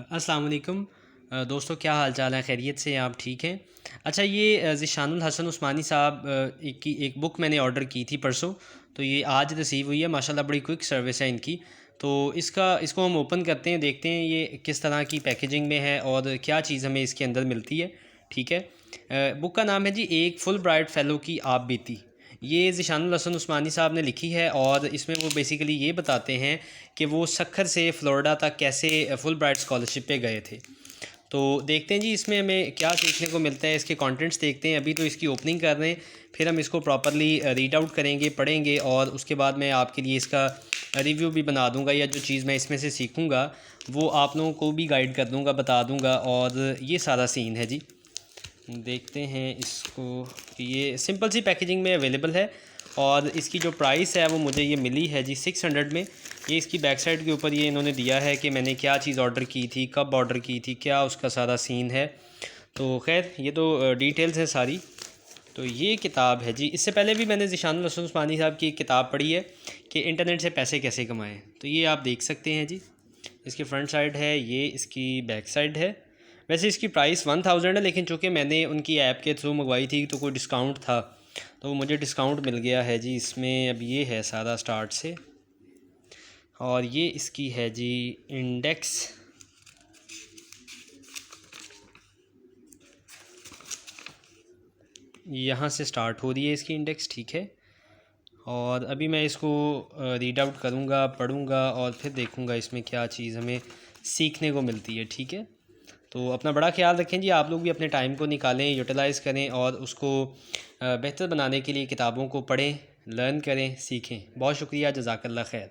अस्सलाम वालेकुम। दोस्तों, क्या हाल चाल है? खैरियत से आप ठीक हैं? अच्छा, ये ज़िशानुल हसन उस्मानी साहब की एक बुक मैंने ऑर्डर की थी परसों। तो ये आज रिसीव हुई है। माशाल्लाह बड़ी क्विक सर्विस है इनकी। तो इसको हम ओपन करते हैं, देखते हैं ये किस तरह की पैकेजिंग में है और क्या चीज़ हमें इसके अंदर मिलती है। ठीक है। बुक का नाम है जी एक फुल ब्राइट फेलो की आप बीती। ये ज़िशानुल हसन उस्मानी साहब ने लिखी है और इसमें वो बेसिकली ये बताते हैं कि वो सखर से फ़्लोरिडा तक कैसे फुल ब्राइट स्कॉलरशिप पे गए थे। तो देखते हैं जी इसमें हमें क्या सीखने को मिलता है, इसके कंटेंट्स देखते हैं। अभी तो इसकी ओपनिंग कर रहे हैं, फिर हम इसको प्रॉपरली रीड आउट करेंगे, पढ़ेंगे और उसके बाद मैं आपके लिए इसका रिव्यू भी बना दूंगा, या जो चीज़ मैं इसमें से सीखूंगा वो आप लोगों को भी गाइड कर दूंगा, बता दूंगा। और ये सारा सीन है जी। देखते हैं इसको। ये सिंपल सी पैकेजिंग में अवेलेबल है और इसकी जो प्राइस है वो मुझे ये मिली है जी 600 में। ये इसकी बैक साइड के ऊपर ये इन्होंने दिया है कि मैंने क्या चीज़ ऑर्डर की थी, कब ऑर्डर की थी, क्या उसका सारा सीन है। तो खैर ये तो डिटेल्स हैं सारी। तो ये किताब है जी। इससे पहले भी मैंने ज़िशानुल हसन उस्मानी साहब की एक किताब पढ़ी है कि इंटरनेट से पैसे कैसे कमाएं। तो ये आप देख सकते हैं जी। इसकी फ्रंट साइड है, ये इसकी बैक साइड है। वैसे इसकी प्राइस 1000 है, लेकिन चूँकि मैंने उनकी ऐप के थ्रू मंगवाई थी तो कोई डिस्काउंट था, तो मुझे डिस्काउंट मिल गया है जी इसमें। अब ये है सारा स्टार्ट से। और ये इसकी है जी इंडेक्स। यहाँ से स्टार्ट हो रही है इसकी इंडेक्स। ठीक है। और अभी मैं इसको रीड आउट करूँगा, पढ़ूँगा और फिर देखूँगा इसमें क्या चीज़ हमें सीखने को मिलती है। ठीक है। तो अपना बड़ा ख्याल रखें जी। आप लोग भी अपने टाइम को निकालें, यूटिलाइज़ करें और उसको बेहतर बनाने के लिए किताबों को पढ़ें, लर्न करें, सीखें। बहुत शुक्रिया। जज़ाकल्लाह खैर।